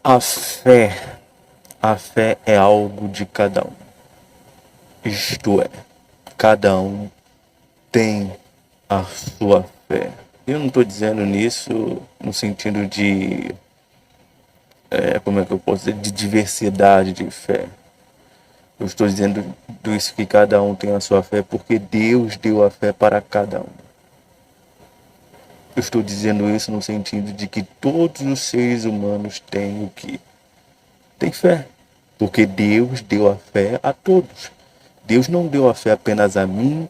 A fé, a fé é algo de cada um. Isto é, cada um tem a sua fé. Eu não estou dizendo nisso no sentido de, como é que eu posso dizer, de diversidade de fé. Eu estou dizendo isso que cada um tem a sua fé porque Deus deu a fé para cada um. Eu estou dizendo isso no sentido de que todos os seres humanos têm o que? Tem fé. Porque Deus deu a fé a todos. Deus não deu a fé apenas a mim,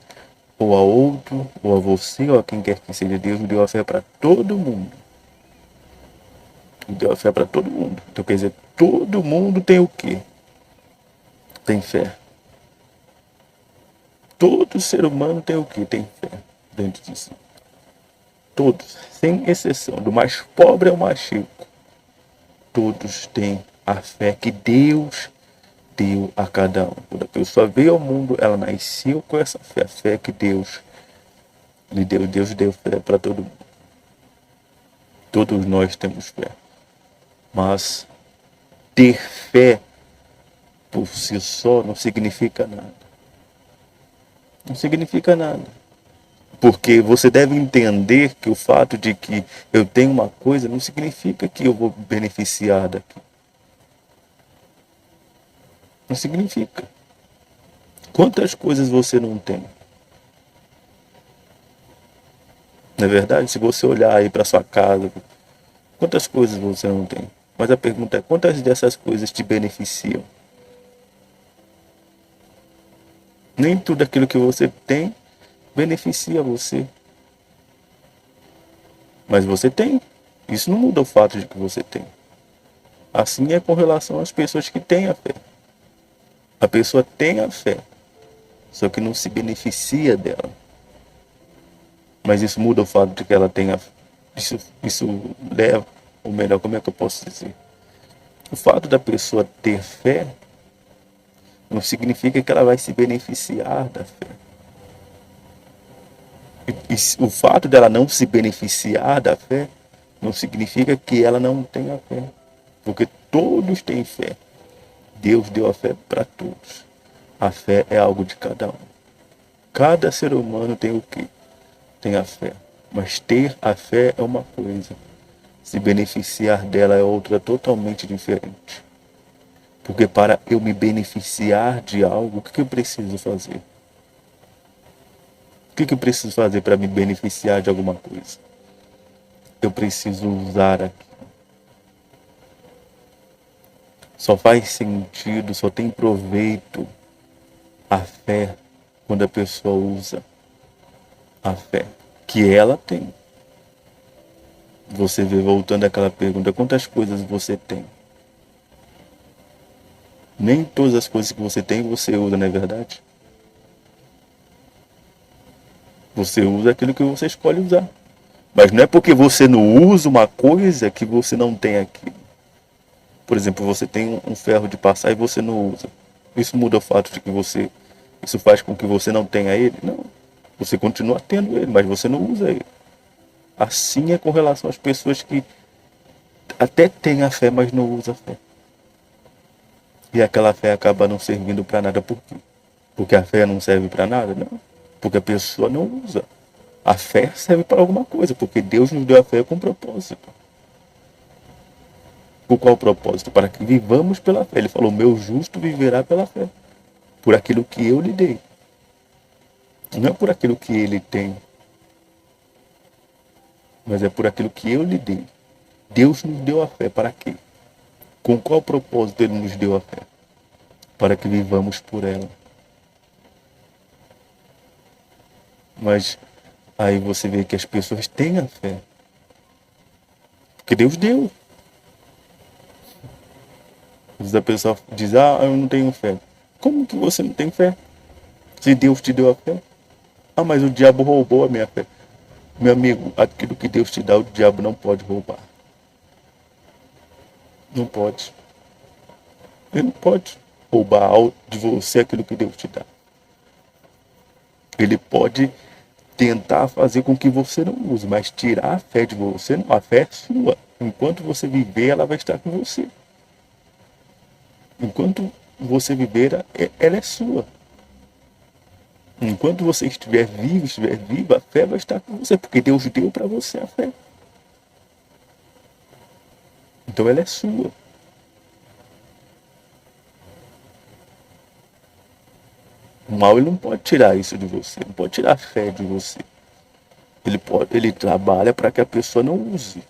ou a outro, ou a você, ou a quem quer que seja. Deus deu a fé para todo mundo. Deu a fé para todo mundo. Então quer dizer, todo mundo tem o quê? Tem fé. Todo ser humano tem o quê? Tem fé dentro de si. Todos, sem exceção, do mais pobre ao mais rico. Todos têm a fé que Deus deu a cada um. Quando a pessoa veio ao mundo, ela nasceu com essa fé, a fé que Deus lhe deu. Deus deu fé para todo mundo. Todos nós temos fé. Mas ter fé por si só não significa nada. Não significa nada. Porque você deve entender que o fato de que eu tenho uma coisa não significa que eu vou beneficiar daqui. Não significa. Quantas coisas você não tem? Não é verdade? Se você olhar aí para sua casa, quantas coisas você não tem? Mas a pergunta é, quantas dessas coisas te beneficiam? Nem tudo aquilo que você tem beneficia você. Mas você tem. Isso não muda o fato de que você tem. Assim é com relação às pessoas que têm a fé. A pessoa tem a fé, só que não se beneficia dela. Mas isso muda o fato de que ela tenha. Isso leva, ou melhor, como é que eu posso dizer? O fato da pessoa ter fé não significa que ela vai se beneficiar da fé. E o fato dela não se beneficiar da fé não significa que ela não tenha fé. Porque todos têm fé. Deus deu a fé para todos. A fé é algo de cada um. Cada ser humano tem o quê? Tem a fé. Mas ter a fé é uma coisa. Se beneficiar dela é outra totalmente diferente. Porque para eu me beneficiar de algo, o que eu preciso fazer? O que eu preciso fazer para me beneficiar de alguma coisa? Eu preciso usar aquilo. Só faz sentido, só tem proveito a fé quando a pessoa usa a fé que ela tem. Você vê, voltando àquela pergunta, quantas coisas você tem? Nem todas as coisas que você tem você usa, não é verdade? Você usa aquilo que você escolhe usar. Mas não é porque você não usa uma coisa que você não tem aquilo. Por exemplo, você tem um ferro de passar e você não usa. Isso muda o fato de que você... Isso faz com que você não tenha ele? Não. Você continua tendo ele, mas você não usa ele. Assim é com relação às pessoas que até têm a fé, mas não usam a fé. E aquela fé acaba não servindo para nada. Por quê? Porque a fé não serve para nada? Não. Porque a pessoa não usa. A fé serve para alguma coisa, porque Deus nos deu a fé com propósito. Por qual propósito? Para que vivamos pela fé. Ele falou, meu justo viverá pela fé. Por aquilo que eu lhe dei. Não é por aquilo que ele tem, mas é por aquilo que eu lhe dei. Deus nos deu a fé para quê? Com qual propósito ele nos deu a fé? Para que vivamos por ela. Mas aí você vê que as pessoas têm a fé. Porque Deus deu. Às vezes a pessoa diz, eu não tenho fé. Como que você não tem fé? Se Deus te deu a fé? Mas o diabo roubou a minha fé. Meu amigo, aquilo que Deus te dá, o diabo não pode roubar. Não pode. Ele não pode roubar de você aquilo que Deus te dá. Ele pode tentar fazer com que você não use, mas tirar a fé de você, não. A fé é sua. Enquanto você viver, ela vai estar com você. Enquanto você viver, ela é sua. Enquanto você estiver vivo, estiver viva, a fé vai estar com você, porque Deus deu para você a fé. Então ela é sua. O mal ele não pode tirar isso de você, não pode tirar a fé de você. Ele trabalha para que a pessoa não use.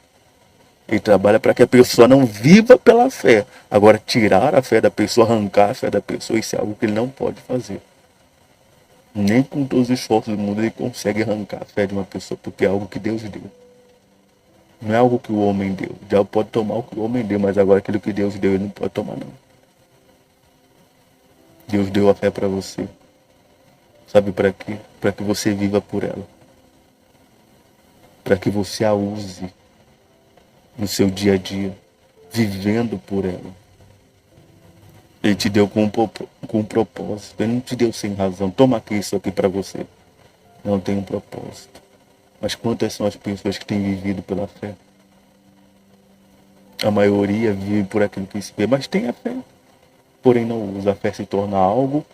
Ele trabalha para que a pessoa não viva pela fé. Agora, tirar a fé da pessoa, arrancar a fé da pessoa, isso é algo que ele não pode fazer. Nem com todos os esforços do mundo ele consegue arrancar a fé de uma pessoa, porque é algo que Deus deu. Não é algo que o homem deu. O diabo pode tomar o que o homem deu, mas agora aquilo que Deus deu, ele não pode tomar, não. Deus deu a fé para você. Sabe para quê? Para que você viva por ela. Para que você a use no seu dia a dia, vivendo por ela. Ele te deu com um propósito. Ele não te deu sem razão. Toma aqui isso aqui para você. Não tem um propósito. Mas quantas são as pessoas que têm vivido pela fé? A maioria vive por aquilo que se vê, mas tem a fé. Porém não usa. A fé se torna algo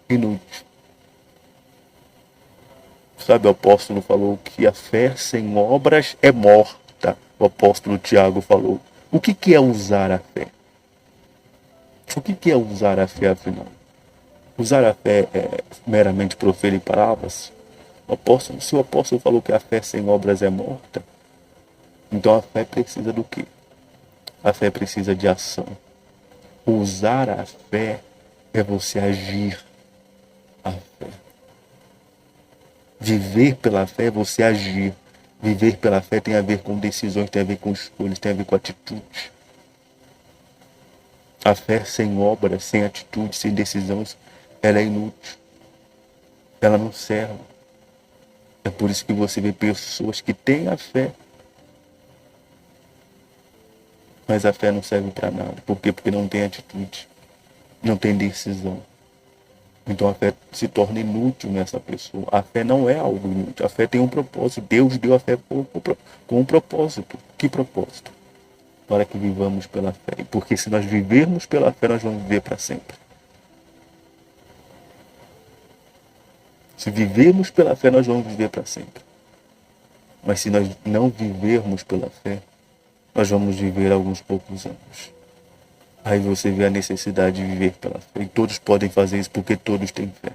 inútil. Sabe, o apóstolo falou que a fé sem obras é morta. O apóstolo Tiago falou. O que é usar a fé? O que é usar a fé, afinal? Usar a fé é meramente proferir palavras? Se o apóstolo falou que a fé sem obras é morta, então a fé precisa do quê? A fé precisa de ação. Usar a fé é você agir a fé. Viver pela fé é você agir. Viver pela fé tem a ver com decisões, tem a ver com escolhas, tem a ver com atitudes. A fé sem obras, sem atitudes, sem decisões, ela é inútil. Ela não serve. É por isso que você vê pessoas que têm a fé, mas a fé não serve para nada. Por quê? Porque não tem atitude, não tem decisão. Então a fé se torna inútil nessa pessoa. A fé não é algo inútil. A fé tem um propósito. Deus deu a fé com um propósito. Que propósito? Para que vivamos pela fé. Porque se nós vivermos pela fé, nós vamos viver para sempre. Se vivermos pela fé, nós vamos viver para sempre. Mas se nós não vivermos pela fé, nós vamos viver alguns poucos anos. Aí você vê a necessidade de viver pela fé. E todos podem fazer isso porque todos têm fé.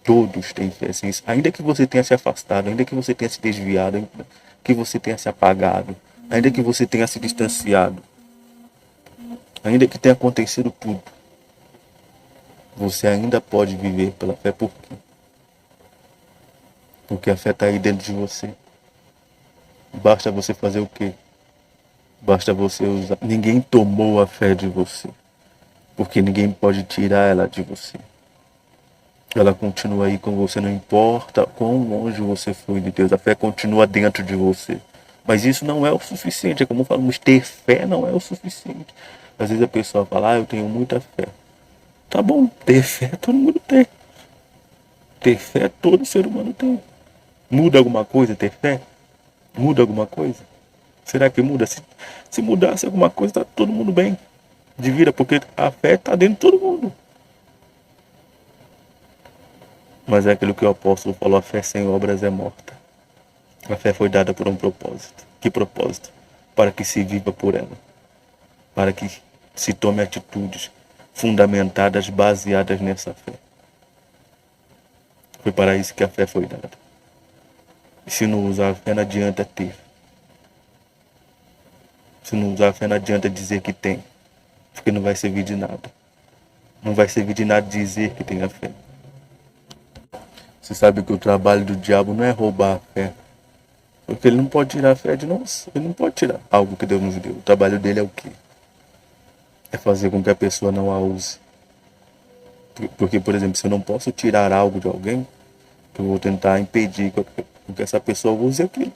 Todos têm fé. Assim, ainda que você tenha se afastado, ainda que você tenha se desviado, ainda que você tenha se apagado, ainda que você tenha se distanciado, ainda que tenha acontecido tudo, você ainda pode viver pela fé. Por quê? Porque a fé está aí dentro de você. Basta você fazer o quê? Basta você usar. Ninguém tomou a fé de você, porque ninguém pode tirar ela de você. Ela continua aí com você, não importa quão longe você foi de Deus. A fé continua dentro de você. Mas isso não é o suficiente. É como falamos, ter fé não é o suficiente. Às vezes a pessoa fala, eu tenho muita fé. Tá bom, ter fé todo mundo tem. Ter fé todo ser humano tem. Muda alguma coisa ter fé? Muda alguma coisa? Será que muda? Se mudasse alguma coisa, tá todo mundo bem. De vida, porque a fé está dentro de todo mundo. Mas é aquilo que o apóstolo falou, a fé sem obras é morta. A fé foi dada por um propósito. Que propósito? Para que se viva por ela. Para que se tome atitudes fundamentadas, baseadas nessa fé. Foi para isso que a fé foi dada. E se não usar a fé, não adianta ter. Se não usar a fé, não adianta dizer que tem. Porque não vai servir de nada. Não vai servir de nada dizer que tem a fé. Você sabe que o trabalho do diabo não é roubar a fé. Porque ele não pode tirar a fé de nós. Ele não pode tirar algo que Deus nos deu. O trabalho dele é o quê? É fazer com que a pessoa não a use. Porque, por exemplo, se eu não posso tirar algo de alguém, eu vou tentar impedir que essa pessoa use aquilo.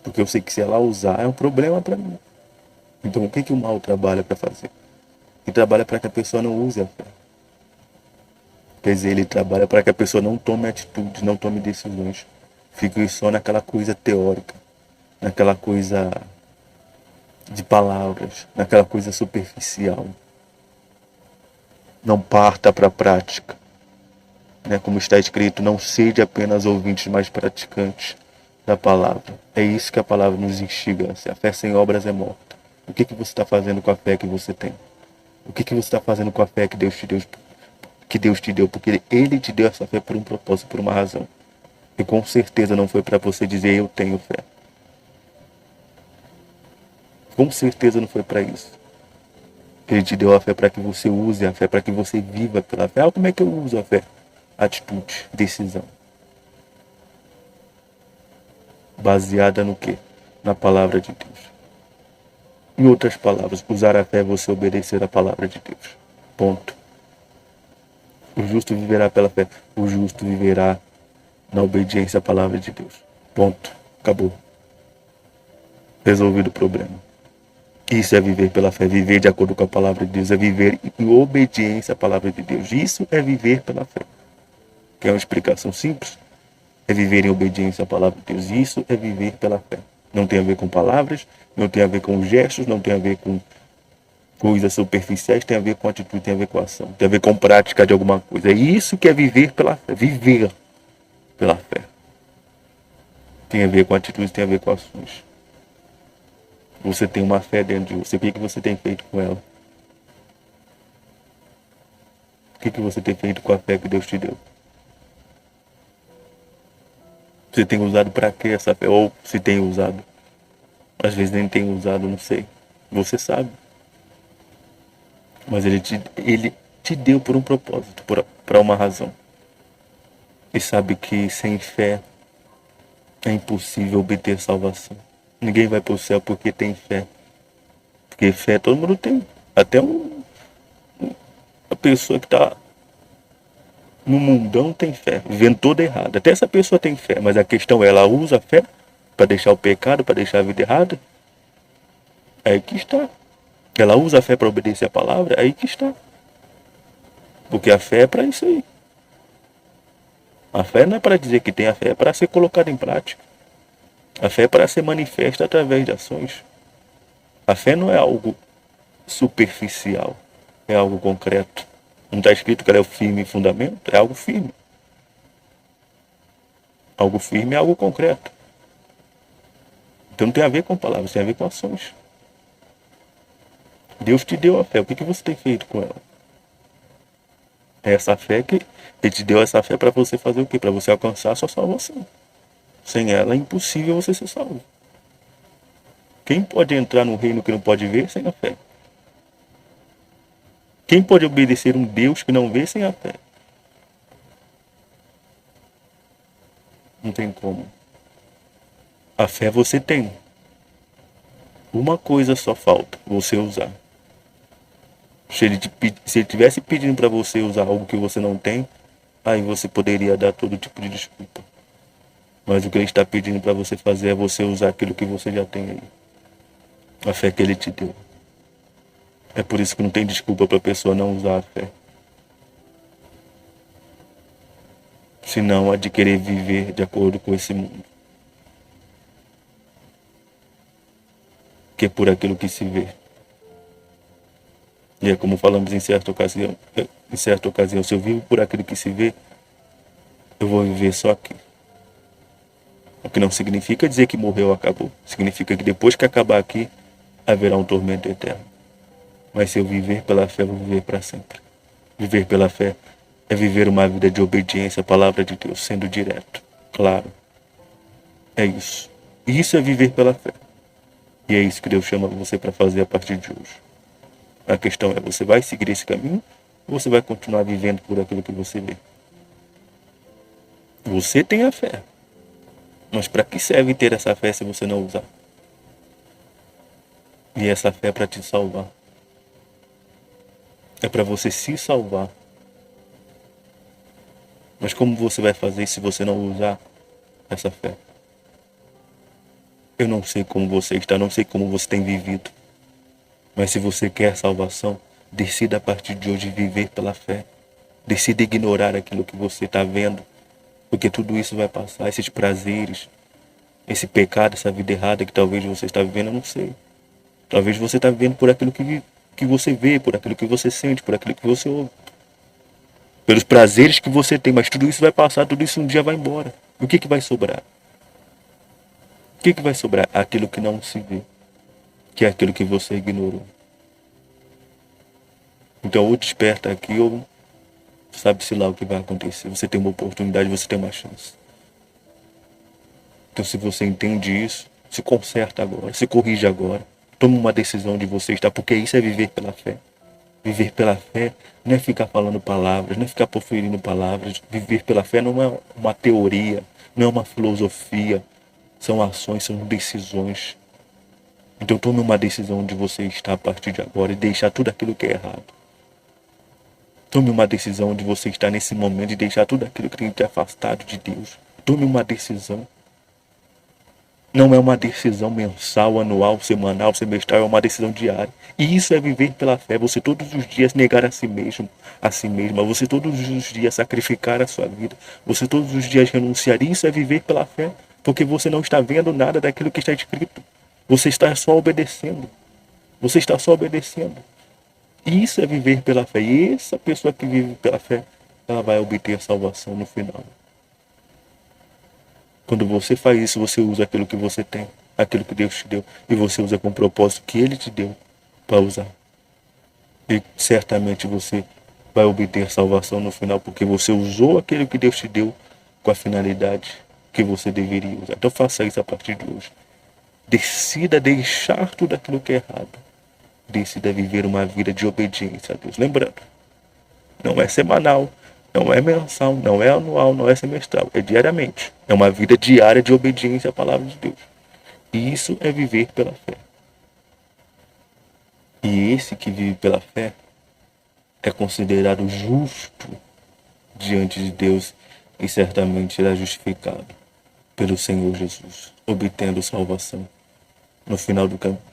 Porque eu sei que se ela usar é um problema para mim. Então o que o mal trabalha para fazer? Ele trabalha para que a pessoa não use a fé. Quer dizer, ele trabalha para que a pessoa não tome atitudes, não tome decisões. Fique só naquela coisa teórica, naquela coisa de palavras, naquela coisa superficial. Não parta para a prática. Né? Como está escrito, não sede apenas ouvintes, mas praticantes da palavra. É isso que a palavra nos instiga. A fé sem obras é morta. O que você está fazendo com a fé que você tem? O que você está fazendo com a fé que Deus te deu? Que Deus te deu? Porque Ele te deu essa fé por um propósito, por uma razão. E com certeza não foi para você dizer eu tenho fé. Com certeza não foi para isso. Ele te deu a fé para que você use a fé, para que você viva pela fé. Como é que eu uso a fé? Atitude, decisão. Baseada no quê? Na palavra de Deus. Em outras palavras, usar a fé é você obedecer a palavra de Deus. Ponto. O justo viverá pela fé. O justo viverá na obediência à palavra de Deus. Ponto. Acabou. Resolvido o problema. Isso é viver pela fé, viver de acordo com a palavra de Deus, é viver em obediência à palavra de Deus. Isso é viver pela fé. Que é uma explicação simples, é viver em obediência à palavra de Deus. Isso é viver pela fé. Não tem a ver com palavras, não tem a ver com gestos, não tem a ver com coisas superficiais, tem a ver com atitude, tem a ver com ação, tem a ver com prática de alguma coisa. É isso que é viver pela fé, viver pela fé. Tem a ver com atitude, tem a ver com ações. Você tem uma fé dentro de você, o que você tem feito com ela? O que você tem feito com a fé que Deus te deu? Você tem usado para quê essa fé? Ou se tem usado? Às vezes nem tem usado, não sei. Você sabe. Mas ele te deu por um propósito, para uma razão. E sabe que sem fé é impossível obter salvação. Ninguém vai para o céu porque tem fé. Porque fé todo mundo tem. Até a pessoa que está no mundão tem fé, vivendo toda errada. Até essa pessoa tem fé, mas a questão é, ela usa a fé para deixar o pecado, para deixar a vida errada? É aí que está. Ela usa a fé para obedecer a palavra? É aí que está. Porque a fé é para isso aí. A fé não é para dizer que tem, a fé é para ser colocada em prática. A fé é para ser manifesta através de ações. A fé não é algo superficial, é algo concreto. Não está escrito que ela é o firme fundamento, é algo firme. Algo firme é algo concreto. Então não tem a ver com palavras, tem a ver com ações. Deus te deu a fé, o que você tem feito com ela? É essa fé que Ele te deu essa fé para você fazer o quê? Para você alcançar a sua salvação. Sem ela é impossível você ser salvo. Quem pode entrar no reino que não pode ver sem a fé? Quem pode obedecer um Deus que não vê sem a fé? Não tem como. A fé você tem. Uma coisa só falta, você usar. Se ele estivesse pedindo para você usar algo que você não tem, aí você poderia dar todo tipo de desculpa. Mas o que ele está pedindo para você fazer é você usar aquilo que você já tem aí. A fé que ele te deu. É por isso que não tem desculpa para a pessoa não usar a fé. Senão a de querer viver de acordo com esse mundo. Que é por aquilo que se vê. E é como falamos em certa ocasião, se eu vivo por aquilo que se vê, eu vou viver só aqui. O que não significa dizer que morreu, acabou. Significa que depois que acabar aqui, haverá um tormento eterno. Mas se eu viver pela fé, eu vou viver para sempre. Viver pela fé é viver uma vida de obediência à palavra de Deus, sendo direto, claro. É isso. E isso é viver pela fé. E é isso que Deus chama você para fazer a partir de hoje. A questão é, você vai seguir esse caminho ou você vai continuar vivendo por aquilo que você vê? Você tem a fé. Mas para que serve ter essa fé se você não usar? E essa fé é para te salvar. É para você se salvar. Mas como você vai fazer se você não usar essa fé? Eu não sei como você está, não sei como você tem vivido. Mas se você quer salvação, decida a partir de hoje viver pela fé. Decida ignorar aquilo que você está vendo. Porque tudo isso vai passar, esses prazeres, esse pecado, essa vida errada que talvez você está vivendo, eu não sei. Talvez você está vivendo por aquilo que você vê, por aquilo que você sente, por aquilo que você ouve. pelos prazeres que você tem, mas tudo isso vai passar, tudo isso um dia vai embora. O que vai sobrar? O que vai sobrar? Aquilo que não se vê, que é aquilo que você ignorou. Então, ou desperta aqui, ou sabe-se lá o que vai acontecer. Você tem uma oportunidade, você tem uma chance. Então, se você entende isso, se conserta agora, se corrige agora. Tome uma decisão de você estar, porque isso é viver pela fé. Viver pela fé não é ficar falando palavras, não é ficar proferindo palavras. Viver pela fé não é uma teoria, não é uma filosofia. São ações, são decisões. Então tome uma decisão de você estar a partir de agora e deixar tudo aquilo que é errado. Tome uma decisão de você estar nesse momento e deixar tudo aquilo que tem te afastado de Deus. Tome uma decisão. Não é uma decisão mensal, anual, semanal, semestral, é uma decisão diária. E isso é viver pela fé. Você todos os dias negar a si mesmo, a si mesma. Você todos os dias sacrificar a sua vida. Você todos os dias renunciar. Isso é viver pela fé. Porque você não está vendo nada daquilo que está escrito. Você está só obedecendo. Você está só obedecendo. Isso é viver pela fé. E essa pessoa que vive pela fé, ela vai obter a salvação no final. Quando você faz isso, você usa aquilo que você tem, aquilo que Deus te deu, e você usa com o propósito que Ele te deu para usar. E certamente você vai obter salvação no final, porque você usou aquilo que Deus te deu com a finalidade que você deveria usar. Então faça isso a partir de hoje. Decida deixar tudo aquilo que é errado. Decida viver uma vida de obediência a Deus. Lembrando, não é semanal, não é mensal, não é anual, não é semestral, é diariamente. É uma vida diária de obediência à palavra de Deus. E isso é viver pela fé. E esse que vive pela fé é considerado justo diante de Deus e certamente será justificado pelo Senhor Jesus, obtendo salvação no final do caminho.